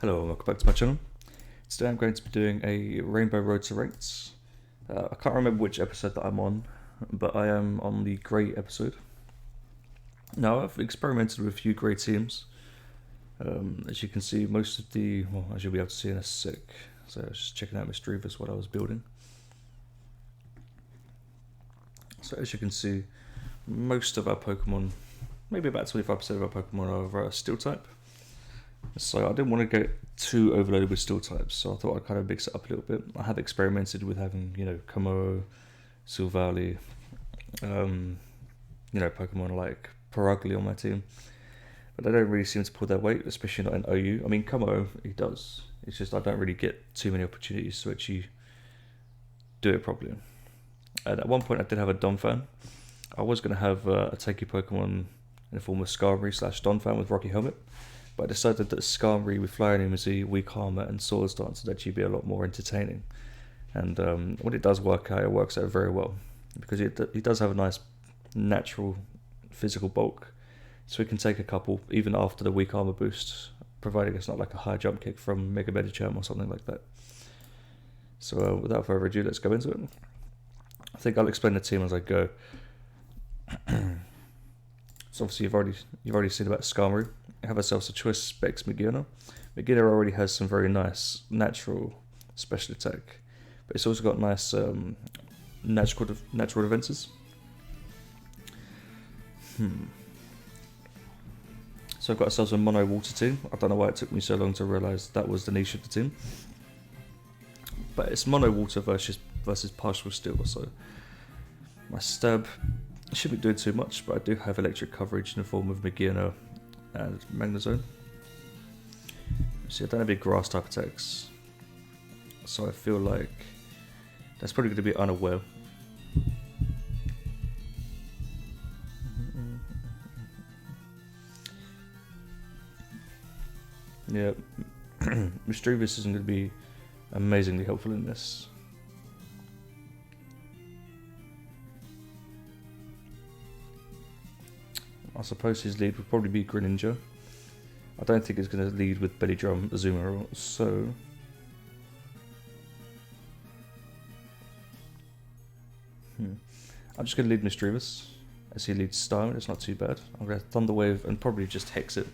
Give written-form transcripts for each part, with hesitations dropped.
Hello and welcome back to my channel. Today I'm going to be doing a Rainbow Road to Rates. I can't remember which episode that I'm on, but I am on the Grey episode. Now I've experimented with a few Grey teams. As you can see, most of the, well, as you'll be able to see in a sec. So I was just checking out Mischievous what I was building. So as you can see, most of our Pokemon, maybe about 25% of our Pokemon are Steel type. So I didn't want to get too overloaded with Steel types, so I thought I'd kind of mix it up a little bit. I have experimented with having, Kamo, Silvally, Pokemon like Paragly on my team, but they don't really seem to pull their weight, especially not in OU. I mean, Kamo, he does. It's just I don't really get too many opportunities to actually do it properly. And at one point I did have a Donphan. I was going to have a Takey Pokemon in the form of Skarmory / Donphan with Rocky Helmet, but I decided that Skarmory with Flying Immunity, Weak Armor and Swords Dance would actually be a lot more entertaining. And when it does work out, it works out very well, because he does have a nice natural physical bulk, so we can take a couple even after the Weak Armor boost, providing it's not like a high jump kick from Mega Medicham or something like that. So without further ado, let's go into it. I think I'll explain the team as I go. So obviously you've already seen about Skarmory. We have ourselves a Choice Specs Megaena. Megaena already has some very nice natural special attack, but it's also got nice natural defenses. So I've got ourselves a mono water team. I don't know why it took me so long to realise that was the niche of the team, but it's mono water versus partial steel. So my stab shouldn't be doing too much, but I do have electric coverage in the form of Megaena and Magnezone. See, I don't have any grass type attacks, so I feel like that's probably going to be unaware. Yeah, Mischievous isn't going to be amazingly helpful in this. I suppose his lead would probably be Greninja. I don't think he's going to lead with Belly Drum, Azumarill, so I'm just going to lead Mischievous as he leads Stone. It's not too bad. I'm going to Thunder Wave and probably just Hex it.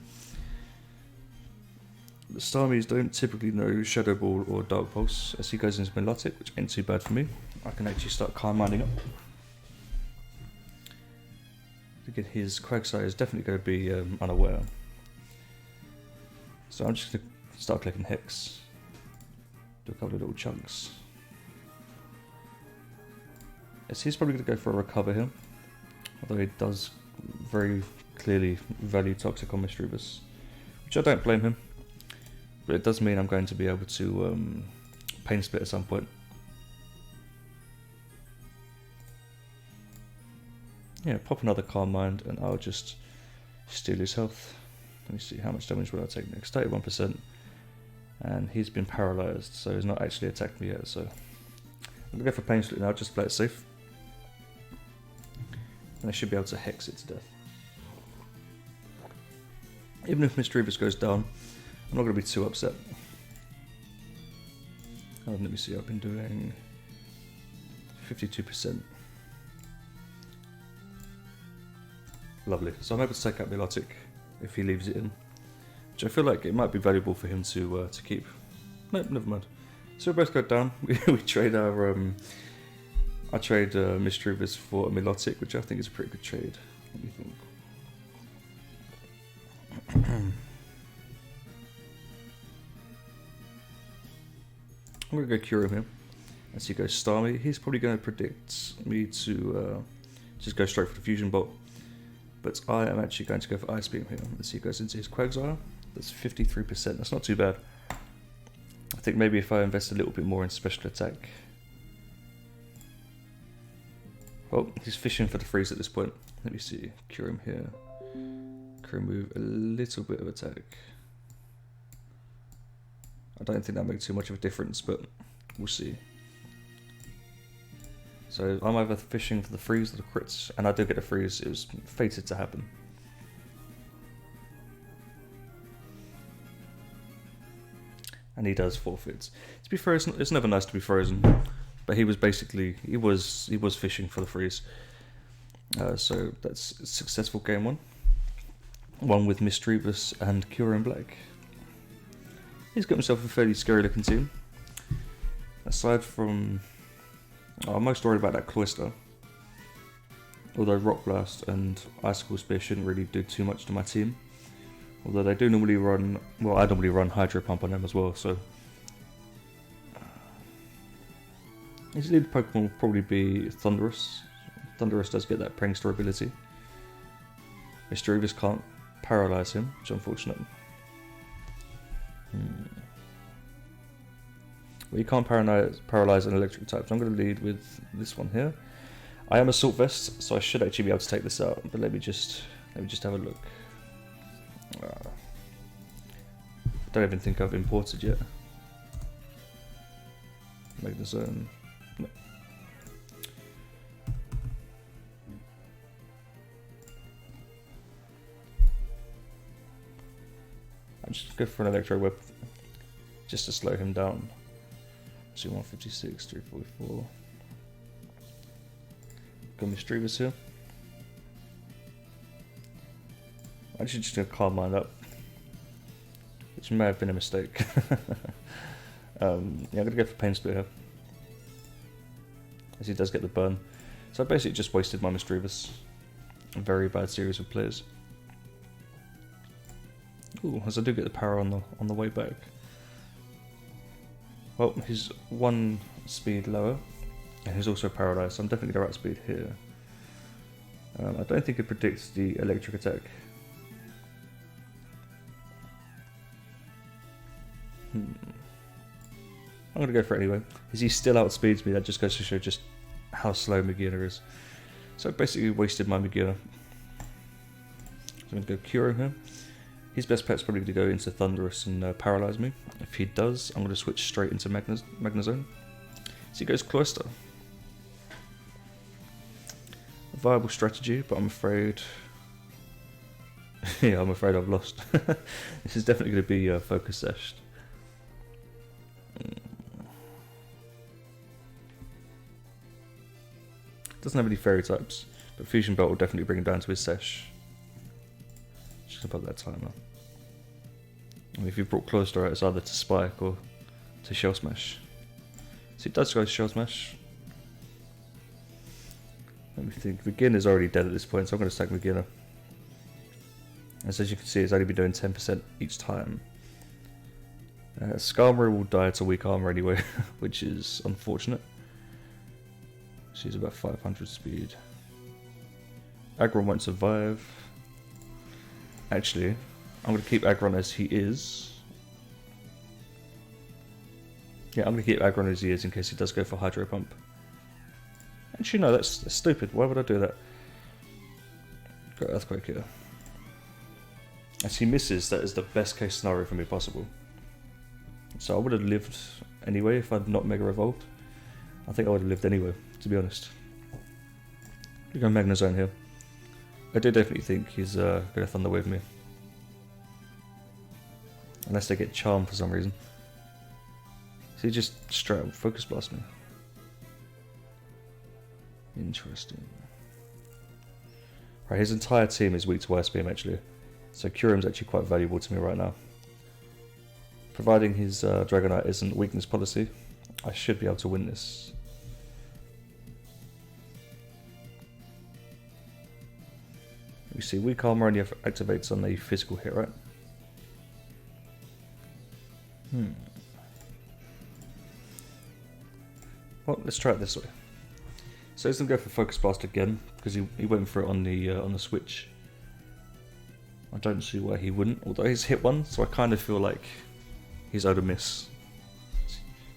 The Starmies don't typically know Shadow Ball or Dark Pulse, as he goes into Melodic, which ain't too bad for me. I can actually start Calm Minding up. Again, his Quagsire is definitely going to be unaware. So I'm just going to start clicking Hex. Do a couple of little chunks. Yes, he's probably going to go for a Recover here, although he does very clearly value Toxic on Mischievous, which I don't blame him. But it does mean I'm going to be able to Pain Split at some point. Yeah, pop another Calm Mind and I'll just steal his health. Let me see, how much damage will I take next? 31%. And he's been paralysed, so he's not actually attacked me yet. So I'm going to go for Pain Split now, just to play it safe. And I should be able to Hex it to death. Even if Mischievous goes down, I'm not going to be too upset. Let me see, I've been doing 52%. Lovely. So I'm able to take out Milotic if he leaves it in, which I feel like it might be valuable for him to keep. No, never mind. So we both go down. we trade our I trade Mischievous for a Milotic, which I think is a pretty good trade. What do you think? I'm going to go Cure him here. As he goes Starmie, he's probably going to predict me to just go straight for the Fusion Bolt. But I am actually going to go for Ice Beam here. As he goes into his Quagsire, that's 53%. That's not too bad. I think maybe if I invest a little bit more in special attack. Well, he's fishing for the freeze at this point. Let me see. Cure him here. Can remove a little bit of attack. I don't think that makes too much of a difference, but we'll see. So I'm either fishing for the freeze or the crits, and I do get a freeze. It was fated to happen. and he does forfeits. To be fair, it's never nice to be frozen, but he was fishing for the freeze. So that's a successful game one. One with Mischievous and Cure in Black. He's got himself a fairly scary looking team. Aside from, I'm most worried about that Cloister. Although Rock Blast and Icicle Spear shouldn't really do too much to my team. Although they do normally run, well, I normally run Hydro Pump on them as well, so. His lead Pokemon will probably be Thundurus. Thundurus does get that Prankster ability. Mischievous can't paralyze him, which is unfortunate. Well, you can't paralyze an electric type, so I'm going to lead with this one here. I am Assault Vest, so I should actually be able to take this out, but let me just have a look. Don't even think I've imported yet. Magnezone. No. I'm just going for an Electro Whip just to slow him down. So 156, 344. Got Mischievous here. I'm actually just going to calm mine up, which may have been a mistake. Yeah, I'm going to go for Pain Split here, as he does get the burn. So I basically just wasted my Mischievous. A very bad series of plays. Ooh, as I do get the power on the way back. Well, he's one speed lower, and he's also paralyzed, so I'm definitely going to outspeed here. I don't think it predicts the electric attack. I'm going to go for it anyway. As he still outspeeds me, that just goes to show just how slow Megiana is. So I basically wasted my Megiana. So I'm going to go Cure him here. His best pet's probably going to go into Thundurus and paralyze me. If he does, I'm going to switch straight into Magnezone. So he goes Cloister. A viable strategy, but I'm afraid... yeah, I'm afraid I've lost. This is definitely going to be Focus Sashed. Doesn't have any fairy types, but Fusion Belt will definitely bring him down to his Sash. Just about that timer. And if you brought Cloister out, it's either to Spike or to Shell Smash. So it does go to Shell Smash. Let me think. Begin is already dead at this point, so I'm going to stack Beginner. As you can see, it's only been doing 10% each time. Skarmory will die to weak armor anyway, which is unfortunate. She's about 500 speed. Aggron won't survive. Actually, I'm going to keep Aggron as he is. Yeah, I'm going to keep Aggron as he is in case he does go for Hydro Pump. Actually, no, that's stupid. Why would I do that? Got Earthquake here. As he misses, that is the best case scenario for me possible. So I would have lived anyway if I'd not Mega Evolved. I think I would have lived anyway, to be honest. We go Magnezone here. I do definitely think he's going to Thunder Wave me. Unless they get Charm for some reason. So he just straight up Focus Blast me. Interesting. Right, his entire team is weak to Ice Beam actually. So Kyurem's actually quite valuable to me right now. Providing his Dragonite isn't weakness policy, I should be able to win this. You see, weak armor only activates on a physical hit, right? Well, let's try it this way. So he's gonna go for Focus Blast again because he went for it on the switch. I don't see why he wouldn't, although he's hit one, so I kind of feel like he's owed a miss.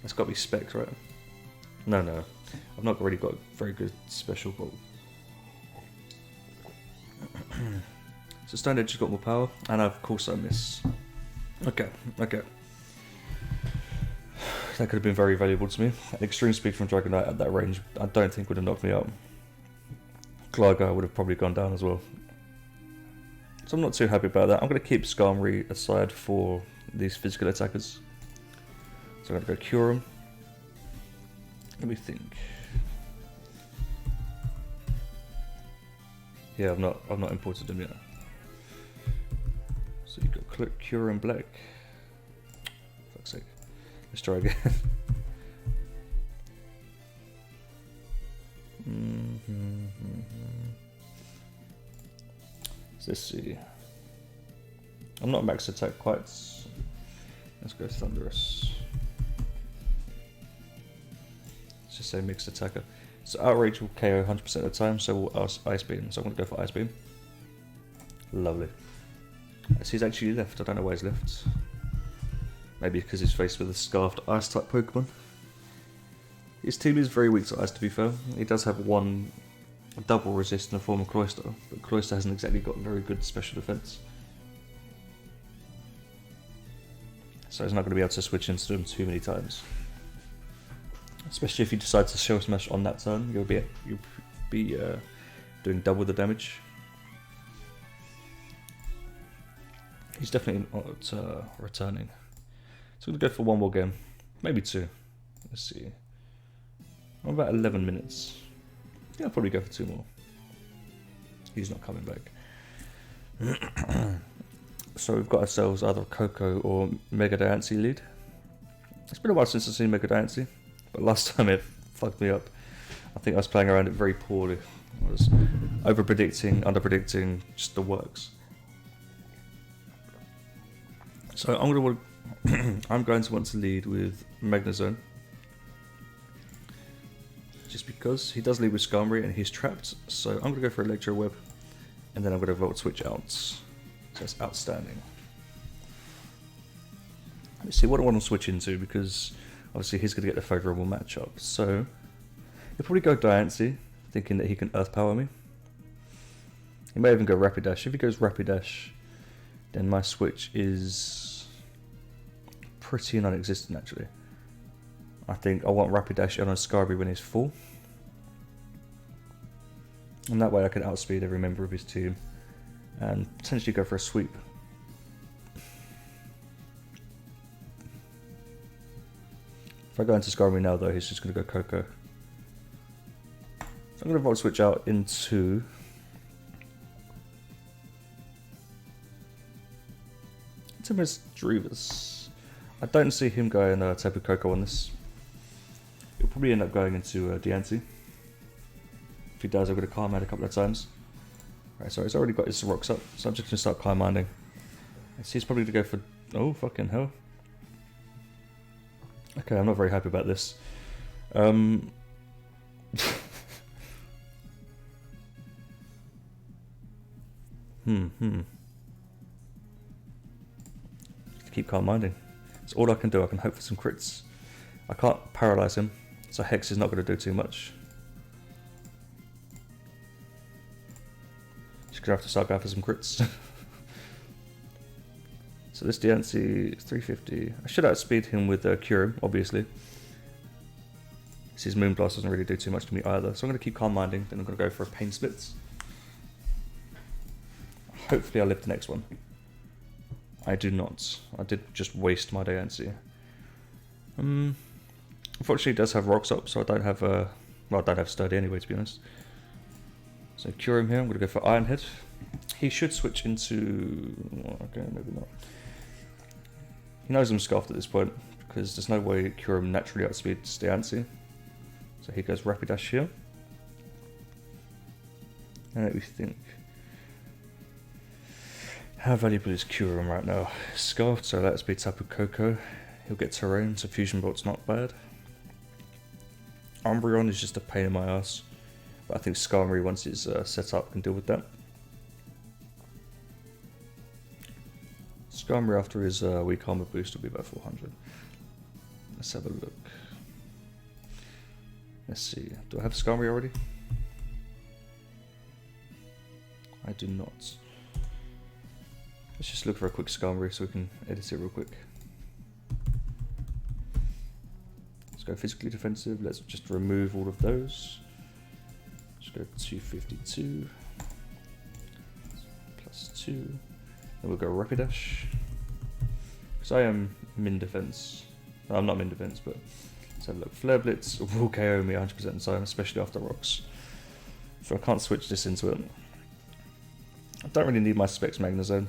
That's got to be Spec, right? No, I've not really got a very good special ball. So Stone Edge has got more power, and of course I miss. Okay. That could have been very valuable to me. An extreme speed from Dragonite at that range, I don't think would have knocked me out. Gligar would have probably gone down as well. So I'm not too happy about that. I'm going to keep Skarmory aside for these physical attackers. So I'm going to go cure him. Let me think. Yeah, I've not imported them yet. So you've got click cure and black. Fuck's sake. Let's try again. So let's see. I'm not max attack quite. Let's go thunderous. Let's just say mixed attacker. So outrage will KO 100% of the time, so will ice beam. So I'm gonna go for ice beam. Lovely. So he's actually left. I don't know why he's left. Maybe because he's faced with a scarfed ice type Pokemon. His team is very weak to ice, to be fair. He does have one double resist in the form of Cloyster, but Cloyster hasn't exactly got very good special defense. So he's not going to be able to switch into them too many times. Especially if you decide to Shell Smash on that turn, you'll be doing double the damage. He's definitely not returning. So I'm going to go for one more game. Maybe two. Let's see. I'm about 11 minutes. Yeah, I'll probably go for two more. He's not coming back. So we've got ourselves either Coco or Mega Diancie lead. It's been a while since I've seen Mega Diancie, but last time it fucked me up. I think I was playing around it very poorly. I was over predicting, under predicting, just the works. So I'm going to want to lead with Magnezone. Just because he does lead with Skarmory and he's trapped, so I'm going to go for Electro Web, and then I'm going to Volt Switch out. So that's outstanding. Let's see what I want to switch into, because obviously he's going to get the favourable matchup. So he'll probably go Diancie, thinking that he can Earth Power me. He may even go Rapidash. If he goes Rapidash, then my switch is pretty non-existent actually. I think I want Rapidash on Skarmory when he's full. And that way I can outspeed every member of his team and potentially go for a sweep. If I go into Skarmory now though, he's just going to go Coco. So I'm going to Volt Switch out into Miss Drevis. I don't see him going Tapu Koko on this. He'll probably end up going into Diancie. If he does, I'm going to Calm Mind a couple of times. Right, so he's already got his rocks up, so I'm just going to start Calm Minding. He's probably going to go for... Oh, fucking hell. Okay, I'm not very happy about this. Keep Calm Minding. It's all I can do. I can hope for some crits. I can't paralyze him, so Hex is not going to do too much. Just going to have to start going for some crits. So this Diancie is 350. I should outspeed him with Cure, obviously. His Moonblast doesn't really do too much to me either, so I'm going to keep Calm Minding, then I'm going to go for a Pain Splits. Hopefully I'll live the next one. I do not. I did just waste my Diancie. Unfortunately, it does have rocks up, so I don't have well, I don't have Sturdy anyway, to be honest. So cure him here. I'm going to go for Iron Head. He should switch into... Okay, maybe not. He knows I'm scuffed at this point, because there's no way Cure him naturally outspeeds Diancie. So he goes Rapidash here. And let me think. How valuable is Cure him right now? Scarfed, so let's be Tapu Koko. He'll get Terrain, so Fusion Bolt's not bad. Umbreon is just a pain in my ass, but I think Skarmory, once it's set up, can deal with that. Skarmory after his weak armor boost will be about 400. Let's have a look. Let's see. Do I have Skarmory already? I do not. Let's just look for a quick Skarmory so we can edit it real quick. Let's go physically defensive. Let's just remove all of those. Let's go 252 plus 2. Then we'll go Rapidash. Because I am min defense. I'm not in defense, but so look, Flare Blitz will KO me 100% of the time, especially after rocks. So I can't switch this into it. I don't really need my Specs Magnezone.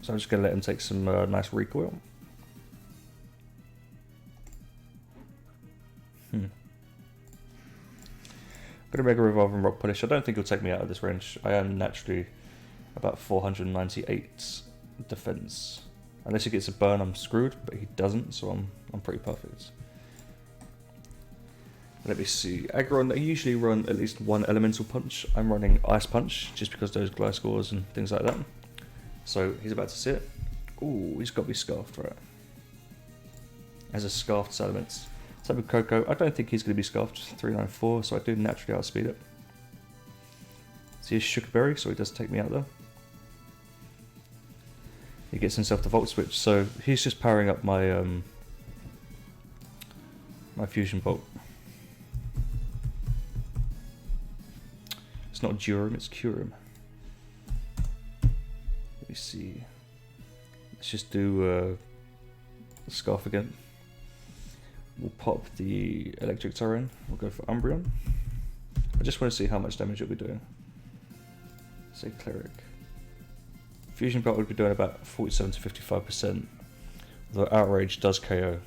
So I'm just going to let him take some nice recoil. Gonna Mega Revolve and Rock Polish. I don't think he'll take me out of this range. I am naturally about 498 defense. Unless he gets a burn, I'm screwed, but he doesn't, so I'm pretty perfect. Let me see. Aggron, they usually run at least one Elemental Punch. I'm running Ice Punch, just because those Gliscors and things like that. So he's about to sit. Ooh, he's got to be Scarfed, right? As a Scarfed Salamence. Tapu Koko, I don't think he's going to be Scarfed. 394, so I do naturally outspeed it. See his Sugar Berry, so he does take me out though. He gets himself the Volt Switch, so he's just powering up my my Fusion Bolt. It's not Durum, it's Curum. Let me see. Let's just do Scarf again. We'll pop the Electric Terrain. We'll go for Umbreon. I just want to see how much damage it'll be doing. Say Cleric. Fusion Belt would be doing about 47 to 55%. Though Outrage does KO.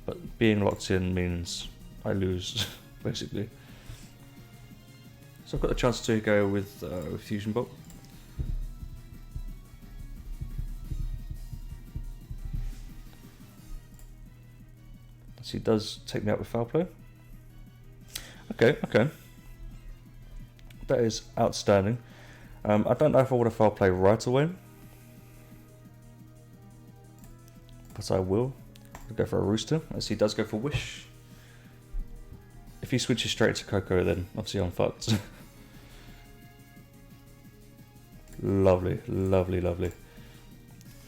But being locked in means I lose, basically. So I've got the chance to go with Fusion Bolt. So he does take me out with Foul Play. Okay. That is outstanding. I don't know if I want to Foul Play right away. But I will. I'll go for a Rooster, as he does go for Wish. If he switches straight to Koko, then obviously I'm fucked. Lovely.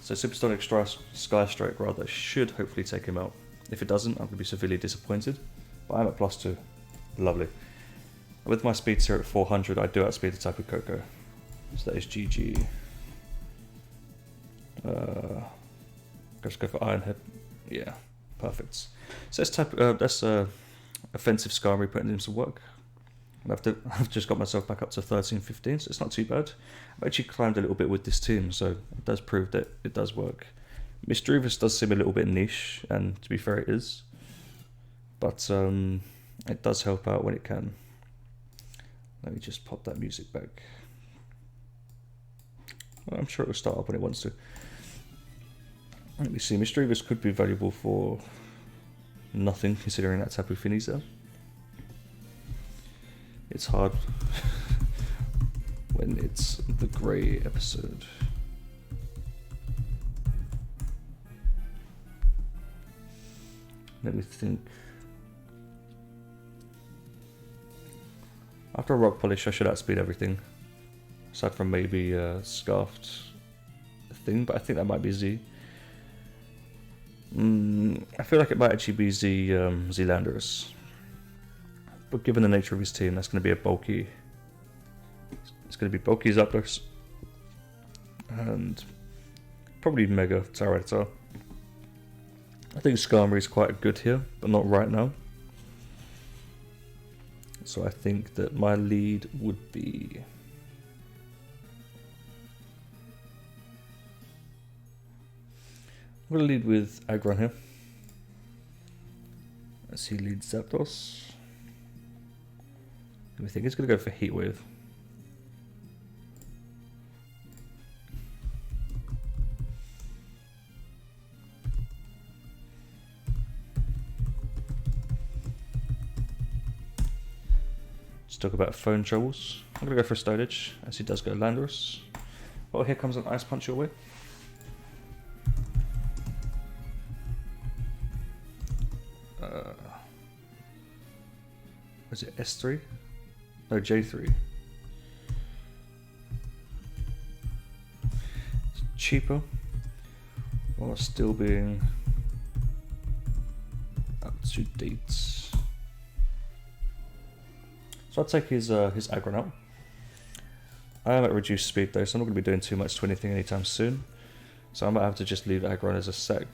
So Supersonic Sky Strike rather should hopefully take him out. If it doesn't, I'm going to be severely disappointed. But I'm at +2. Lovely. With my speed tier at 400, I do outspeed the Tapu Koko. So that is GG. Let's go for Iron Head. Yeah, perfect. So that's offensive Skarmory putting in some work. And I've just got myself back up to 13, 15, so it's not too bad. I've actually climbed a little bit with this team, so it does prove that it does work. Misdreavus does seem a little bit niche, and to be fair it is. But it does help out when it can. Let me just pop that music back. Well, I'm sure it will start up when it wants to. Let me see, Misdreavus could be valuable for nothing, considering that Tapu Fini's there. It's hard when it's the grey episode. Let me think. After a Rock Polish, I should outspeed everything. Aside from maybe Scarfed thing, but I think that might be Z. I feel like it might actually be Zealanders. But given the nature of his team, that's going to be a bulky. It's going to be bulky Zapdos. And probably Mega Tyranitar. I think Skarmory is quite good here, but not right now. So I think that my lead would be... I'm going to lead with Aggron here. As he leads Zapdos. Let me think, he's going to go for Heat Wave. Let's talk about phone troubles. I'm going to go for a Stolage, as he does go Landorus. Well, here comes an Ice Punch your way. Was it S3? No, J3. It's cheaper while still being up to date. So I'll take his Aggron out. I am at reduced speed though, so I'm not going to be doing too much to anything anytime soon. So I might have to just leave aggro as a sec.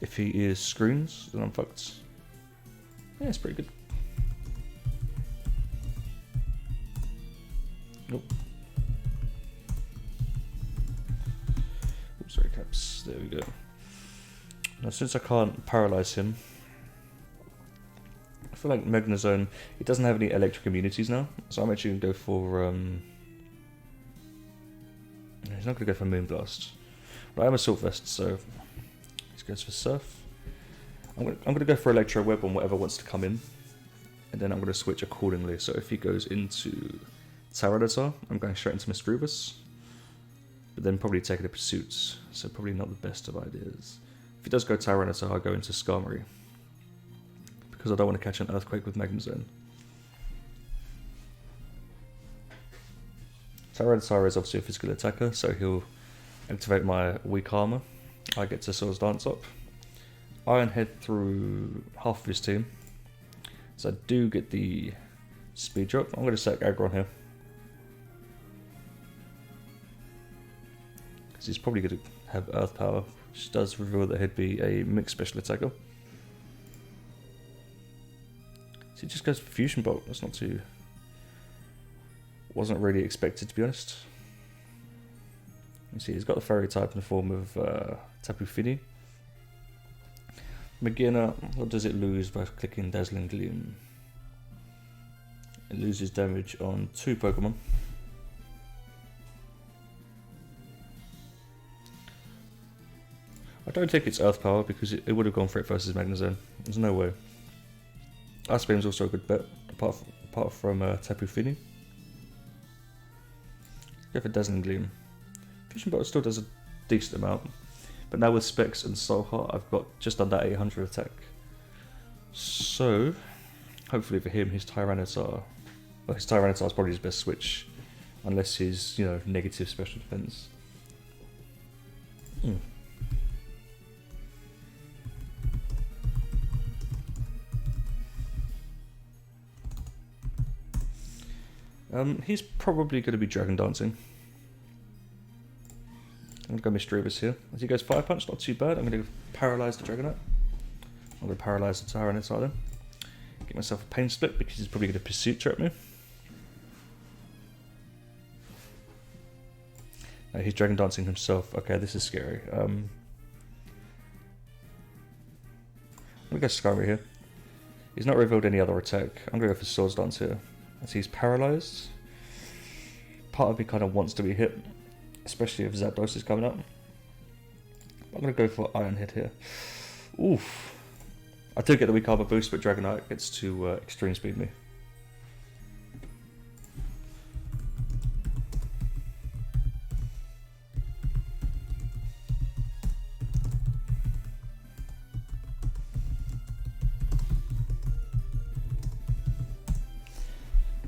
If he is screens, then I'm fucked. Yeah, it's pretty good. Nope. Oops, sorry, caps. There we go. Now, since I can't paralyze him, I feel like Magnezone, he doesn't have any electric immunities now, so I'm actually going to go for, he's not going to go for Moonblast. But I am Assault Vest, so he goes for Surf. I'm going to go for Electro Web on whatever wants to come in, and then I'm going to switch accordingly. So if he goes into Tyranitar, I'm going straight into Misdreavus, but then probably taking a Pursuit, so probably not the best of ideas. If he does go Tyranitar, I'll go into Skarmory, because I don't want to catch an Earthquake with Magnezone. Tyranitar is obviously a physical attacker, so he'll activate my weak armor. I get to Swords Dance up. Iron Head through half of his team, so I do get the speed drop. I'm going to sack Aggron here, because he's probably going to have Earth Power, which does reveal that he'd be a mixed special attacker. So he just goes for Fusion Bolt. That's not too... wasn't really expected, to be honest. You see, he's got the Fairy type in the form of Tapu Fini. Magearna, what does it lose by clicking Dazzling Gleam? It loses damage on 2 Pokemon. I don't think it's Earth Power, because it would have gone for it versus Magnezone. There's no way. Ice Beam's also a good bet, apart from Tapu Fini. Go for Dazzling Gleam. Fusion Bolt still does a decent amount, but now with Specs and Soul Heart, I've got just under 800 attack. So, hopefully for him, his Tyranitar... well, his Tyranitar is probably his best switch, unless he's, you know, negative special defense. He's probably going to be Dragon Dancing. I'm going to go Misdreavus here. As he goes Fire Punch, not too bad. I'm going to paralyze the Dragonite. I'm going to paralyze the Tyranitar then. Get myself a Pain Split, because he's probably going to Pursuit Trap me. No, he's Dragon Dancing himself. Okay, this is scary. I'm going to go Skarmory here. He's not revealed any other attack. I'm going to go for Swords Dance here. As he's paralyzed. Part of me kind of wants to be hit, especially if Zapdos is coming up. I'm going to go for Iron Head here. Oof. I do get the weak armor boost, but Dragonite gets to extreme speed me.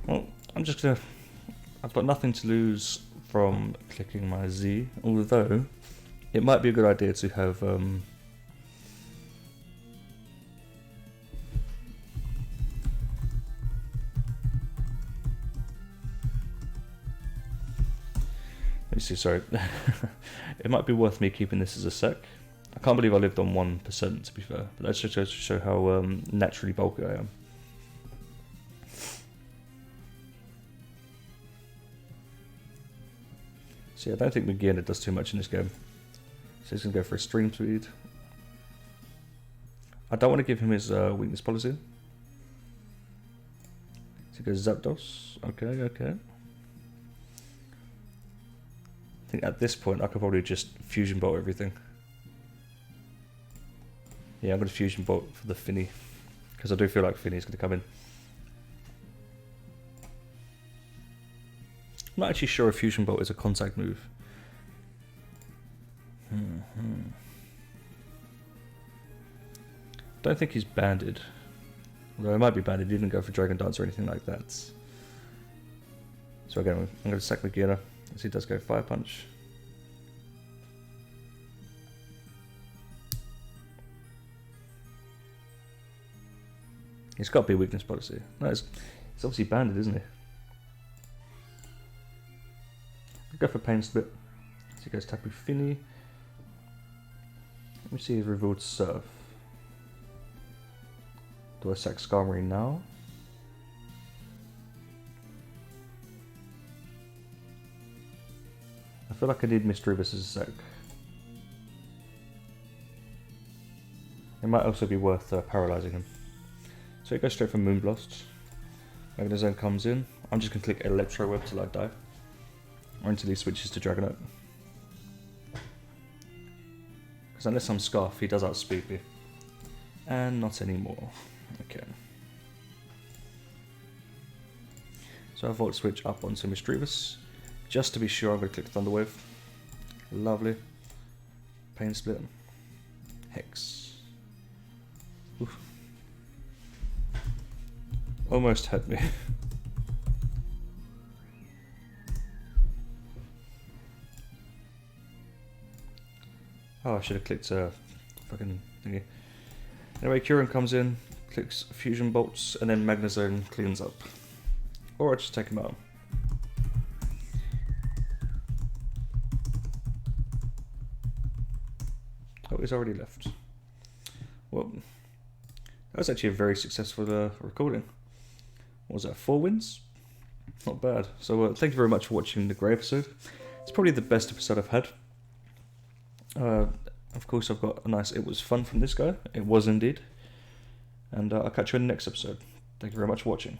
Well, I'm just going to... I've got nothing to lose from clicking my Z, although it might be a good idea to have let me see, sorry. It might be worth me keeping this as a sec. I can't believe I lived on 1%, to be fair, but that just goes to show how naturally bulky I am. So yeah, I don't think Magearna does too much in this game. So he's going to go for a Stream Speed. I don't want to give him his weakness policy. So he goes Zapdos. Okay. I think at this point I could probably just Fusion Bolt everything. Yeah, I'm going to Fusion Bolt for the Fini, because I do feel like Fini's going to come in. I'm not actually sure if Fusion Bolt is a contact move. Don't think he's banded. Although it might be banded, he didn't go for Dragon Dance or anything like that. So again, I'm going to sack Magearna, as he does go Fire Punch. He's got to be weakness policy. No, it's obviously banded, isn't he? Go for Pain Split. So he goes Tapu Fini. Let me see his revealed Surf. Do I sack Skarmory now? I feel like I need Misdreavus as a sec. It might also be worth paralysing him. So it goes straight for Moonblast. Magnezone comes in. I'm just going to click Electro Web till I die. Or until he switches to Dragonite. Because unless I'm Scarf, he does outspeed me. And not anymore. Okay. So I Volt Switch up onto Misdreavus. Just to be sure, I'm going to click Thunder Wave. Lovely. Pain Split. Hex. Oof. Almost hurt me. Oh, I should have clicked fucking thingy. Anyway, Kyurem comes in, clicks Fusion Bolts, and then Magnezone cleans up. Or I just take him out. Oh, he's already left. Well, that was actually a very successful recording. What was that, 4 wins? Not bad. So thank you very much for watching the Grey episode. It's probably the best episode I've had. Of course, I've got a nice "it was fun" from this guy. It was indeed. And I'll catch you in the next episode. Thank you very much for watching.